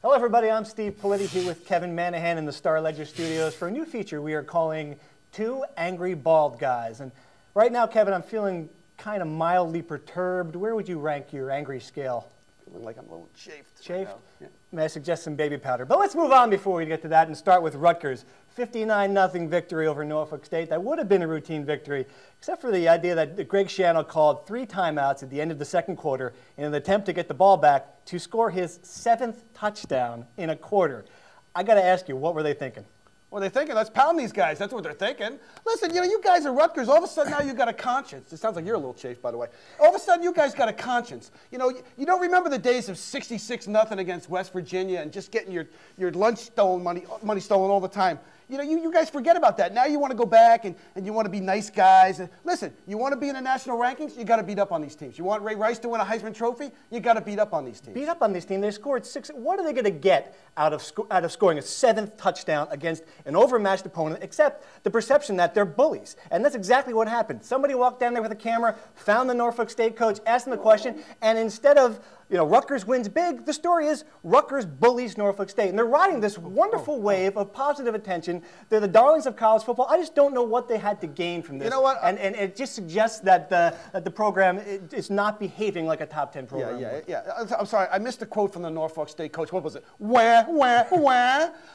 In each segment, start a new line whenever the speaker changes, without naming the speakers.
Hello, everybody. I'm Steve Politi here with Kevin Manahan in the Star Ledger Studios for a new feature we are calling Two Angry Bald Guys. And right now, Kevin, I'm feeling kind of mildly perturbed. Where would you rank your angry scale?
Feeling like I'm a little chafed.
Chafed?
Right now. Yeah.
May I suggest some baby powder? But let's move on before we get to that and start with Rutgers. 59-0 victory over Norfolk State. That would have been a routine victory, except for the idea that Greg Schiano called 3 timeouts at the end of the second quarter in an attempt to get the ball back to score his 7th touchdown in a quarter. I got to ask you, what were they thinking?
Well, they're thinking, let's pound these guys. That's what they're thinking. Listen, you know, you guys are Rutgers. All of a sudden now you've got a conscience. It sounds like you're a little chafed, by the way. All of a sudden you guys got a conscience. You know, you don't remember the days of 66-0 against West Virginia and just getting your lunch stolen, money stolen all the time. You know, you guys forget about that. Now you want to go back and you want to be nice guys. And listen, you want to be in the national rankings, you got to beat up on these teams. You want Ray Rice to win a Heisman Trophy, you got to beat up on these teams.
Beat up on these teams. They scored 6. What are they going to get out of scoring a 7th touchdown against an overmatched opponent, except the perception that they're bullies? And that's exactly what happened. Somebody walked down there with a camera, found the Norfolk State coach, asked him the question, and instead of, you know, Rutgers wins big, the story is Rutgers bullies Norfolk State. And they're riding this wonderful wave of positive attention. They're the darlings of college football. I just don't know what they had to gain from this.
You know what?
And it just suggests that the program is not behaving like a top 10 program.
Yeah. I'm sorry, I missed the quote from the Norfolk State coach. What was it? Where?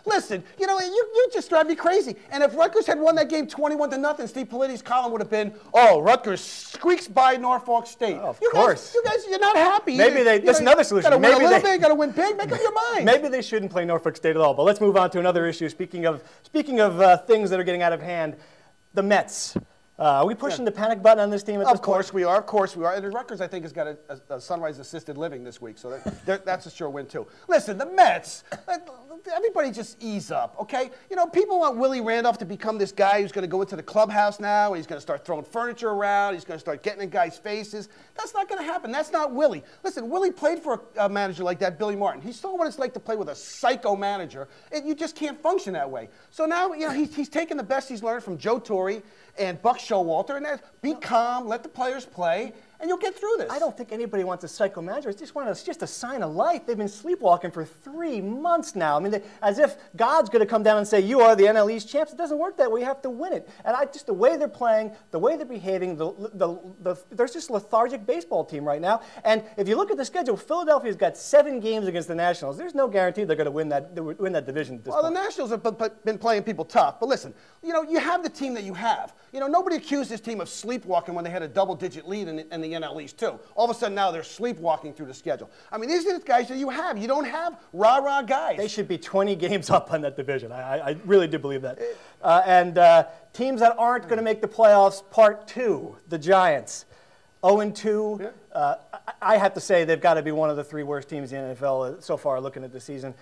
Listen, you know, you just drive me crazy. And if Rutgers had won that game 21-0, Steve Politi's column would have been, oh, Rutgers squeaks by Norfolk State.
Oh, of course.
You guys, you're not happy.
Maybe that's another solution.
Got to win a little bit, got to win big, make up your mind.
Maybe they shouldn't play Norfolk State at all. But let's move on to another issue. Speaking of things that are getting out of hand, the Mets. Are we pushing the panic button on this team at this point?
Of course we are. And Rutgers, I think, has got a Sunrise Assisted Living this week, so that's a sure win, too. Listen, the Mets, everybody just ease up, okay? You know, people want Willie Randolph to become this guy who's going to go into the clubhouse now, and he's going to start throwing furniture around, he's going to start getting in guys' faces. That's not going to happen. That's not Willie. Listen, Willie played for a manager like that, Billy Martin. He saw what it's like to play with a psycho manager, and you just can't function that way. So now, you know, he's taken the best he's learned from Joe Torre and Buck Showalter, and be calm, let the players play, and you'll get through this.
I don't think anybody wants a psycho manager. It's just a sign of life. They've been sleepwalking for 3 months now. I mean, as if God's going to come down and say, you are the NL East champs. It doesn't work that way. You have to win it. And just the way they're playing, the way they're behaving, there's just a lethargic baseball team right now. And if you look at the schedule, Philadelphia's got 7 games against the Nationals. There's no guarantee they're going to win that division at this point.
The Nationals have been playing people tough. But listen, you know, you have the team that you have. You know, nobody accused this team of sleepwalking when they had a double-digit lead in the NL East, too. All of a sudden now they're sleepwalking through the schedule. I mean, these are the guys that you have. You don't have rah-rah guys.
They should be 20 games up on that division. I really do believe that. Teams that aren't going to make the playoffs, part 2, the Giants. 0-2. Yeah. I have to say they've got to be one of the 3 worst teams in the NFL so far looking at the season.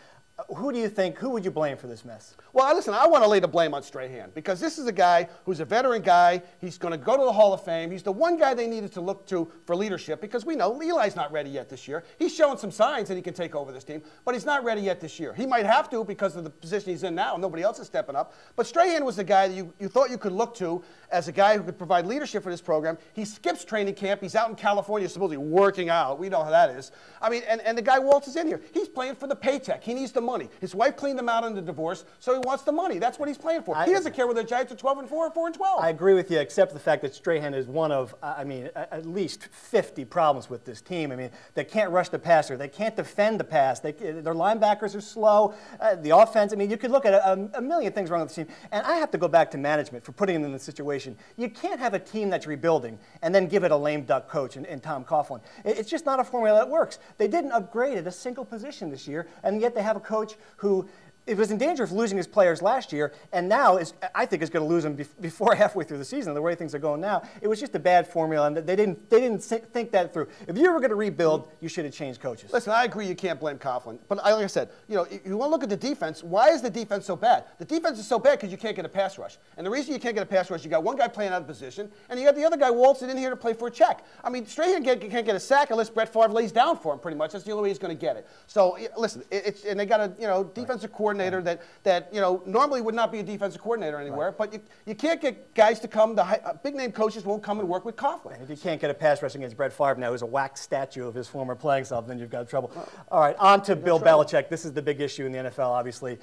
Who do you think, who would you blame for this mess?
Well, listen, I want to lay the blame on Strahan because this is a guy who's a veteran guy. He's going to go to the Hall of Fame. He's the one guy they needed to look to for leadership because we know Eli's not ready yet this year. He's showing some signs that he can take over this team, but he's not ready yet this year. He might have to because of the position he's in now. Nobody else is stepping up. But Strahan was the guy that you thought you could look to as a guy who could provide leadership for this program. He skips training camp. He's out in California supposedly working out. We know how that is. I mean, and the guy Waltz is in here. He's playing for the paycheck. He needs the money. His wife cleaned him out in the divorce, so he wants the money. That's what he's playing for. He doesn't care whether the Giants are 12-4 or 4-12.
I agree with you, except the fact that Strahan is one of, at least 50 problems with this team. I mean, they can't rush the passer. They can't defend the pass. Their linebackers are slow. The offense, I mean, you could look at a million things wrong with the team. And I have to go back to management for putting them in this situation. You can't have a team that's rebuilding and then give it a lame duck coach in Tom Coughlin. It's just not a formula that works. They didn't upgrade at a single position this year, and yet they have a coach who it was in danger of losing his players last year, and now I think is going to lose them before halfway through the season. The way things are going now, it was just a bad formula, and they didn't think that through. If you were going to rebuild, you should have changed coaches.
Listen, I agree you can't blame Coughlin, but like I said, you know, if you want to look at the defense, why is the defense so bad? The defense is so bad because you can't get a pass rush, and the reason you can't get a pass rush, you got one guy playing out of position, and you got the other guy waltzing in here to play for a check. I mean, Strahan can't get a sack unless Brett Favre lays down for him. Pretty much, that's the only way he's going to get it. So listen, and they got a defensive coordinator coordinator that normally would not be a defensive coordinator anywhere. Right. But you can't get guys to come. Big-name coaches won't come and work with Coughlin.
And if you can't get a pass rushing against Brett Favre now, who's a wax statue of his former playing self, then you've got trouble. All right, on to Bill Belichick. This is the big issue in the NFL, obviously.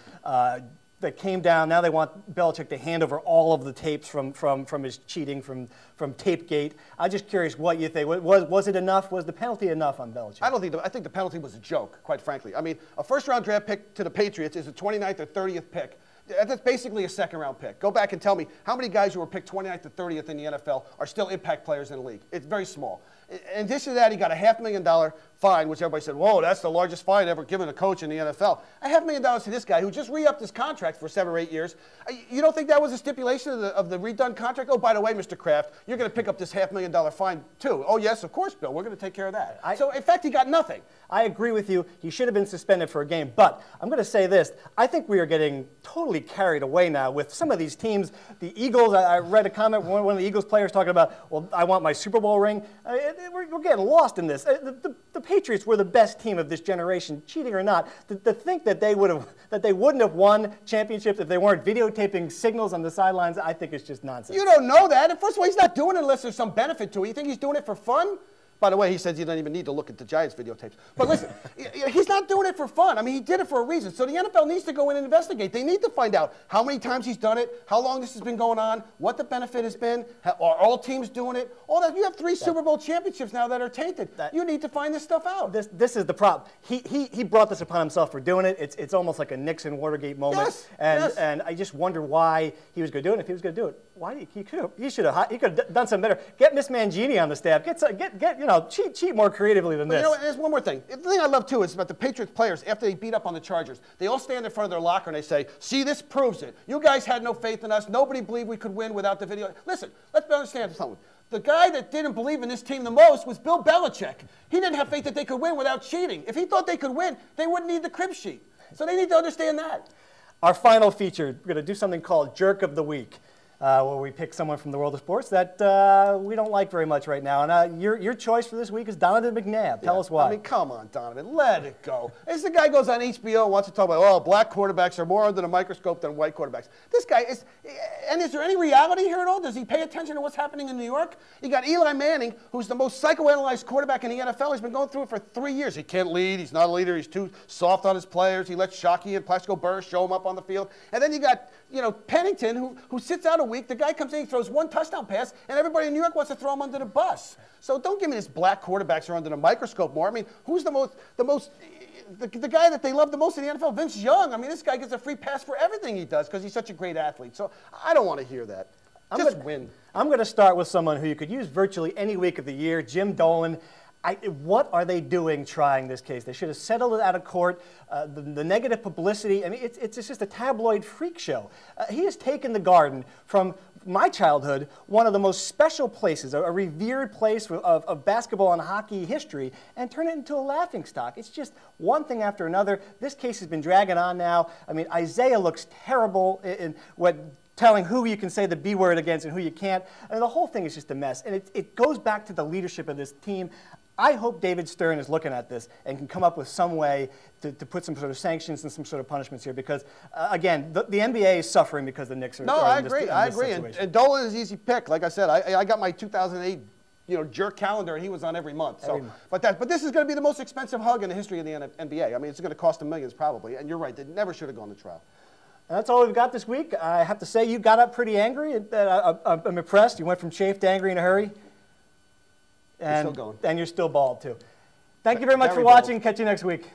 That came down. Now they want Belichick to hand over all of the tapes from his cheating, from Tapegate. I'm just curious what you think. Was it enough? Was the penalty enough on Belichick?
I think the penalty was a joke, quite frankly. I mean, a first-round draft pick to the Patriots is a 29th or 30th pick. That's basically a second-round pick. Go back and tell me how many guys who were picked 29th or 30th in the NFL are still impact players in the league. It's very small. In addition to that, he got a $500,000 fine, which everybody said, whoa, that's the largest fine ever given a coach in the NFL. A $500,000 to this guy who just re-upped his contract for 7 or 8 years. You don't think that was a stipulation of the redone contract? Oh, by the way, Mr. Kraft, you're going to pick up this $500,000 fine too. Oh, yes, of course, Bill. We're going to take care of that. So, in fact, he got nothing.
I agree with you. He should have been suspended for a game. But I'm going to say this. I think we are getting totally carried away now with some of these teams. The Eagles, I read a comment, one of the Eagles players talking about, well, I want my Super Bowl ring. We're getting lost in this. The Patriots were the best team of this generation, cheating or not. To think that they wouldn't have won championships if they weren't videotaping signals on the sidelines, I think it's just nonsense.
You don't know that. And first of all, he's not doing it unless there's some benefit to it. You think he's doing it for fun? By the way, he says you don't even need to look at the Giants videotapes. But listen, he's not doing it for fun. I mean, he did it for a reason. So the NFL needs to go in and investigate. They need to find out how many times he's done it, how long this has been going on, what the benefit has been, are all teams doing it, all that. You have 3 Super Bowl championships now that are tainted. You need to find this stuff out.
This is the problem. He brought this upon himself for doing it. It's almost like a Nixon Watergate moment.
Yes,
and I just wonder why he was going to do it. If he was going to do it, why he could have done something better. Get Miss Mangini on the staff. Cheat more creatively than this.
You know, there's one more thing. The thing I love, too, is about the Patriots players, after they beat up on the Chargers, they all stand in front of their locker and they say, see, this proves it. You guys had no faith in us. Nobody believed we could win without the video. Listen, let's understand something. The guy that didn't believe in this team the most was Bill Belichick. He didn't have faith that they could win without cheating. If he thought they could win, they wouldn't need the crib sheet. So they need to understand that.
Our final feature, we're going to do something called Jerk of the Week. Where we pick someone from the world of sports that we don't like very much right now. And your choice for this week is Donovan McNabb. Tell us why.
I mean, come on, Donovan. Let it go. This the guy goes on HBO and wants to talk about, oh, black quarterbacks are more under the microscope than white quarterbacks. This guy is, and is there any reality here at all? Does he pay attention to what's happening in New York? You got Eli Manning, who's the most psychoanalyzed quarterback in the NFL. He's been going through it for 3 years. He can't lead. He's not a leader. He's too soft on his players. He lets Shockey and Plaxico Burress show him up on the field. And then you got, Pennington, who sits out a week. The guy comes in, he throws 1 touchdown pass, and everybody in New York wants to throw him under the bus. So don't give me this black quarterbacks are under the microscope more. I mean, who's the guy that they love the most in the NFL? Vince Young. I mean, this guy gets a free pass for everything he does because he's such a great athlete. So I don't want to hear that. Just win. I'm
going to start with someone who you could use virtually any week of the year, Jim Dolan. What are they doing trying this case? They should have settled it out of court. The negative publicity, I mean, it's just a tabloid freak show. He has taken the Garden from my childhood, one of the most special places, a revered place of basketball and hockey history, and turned it into a laughingstock. It's just one thing after another. This case has been dragging on now. I mean, Isiah looks terrible in telling who you can say the B word against and who you can't. I mean, the whole thing is just a mess. And it goes back to the leadership of this team. I hope David Stern is looking at this and can come up with some way to put some sort of sanctions and some sort of punishments here because, again, the NBA is suffering because the Knicks are
I agree. And Dolan is an easy pick. Like I said, I got my 2008 jerk calendar, and he was on every month. But this is going to be the most expensive hug in the history of the NBA. I mean, it's going to cost them millions probably. And you're right, they never should have gone to trial.
And that's all we've got this week. I have to say, you got up pretty angry. I'm impressed. You went from chafed to angry in a hurry. And you're still bald, too. Thank you very much for watching. Catch you next week.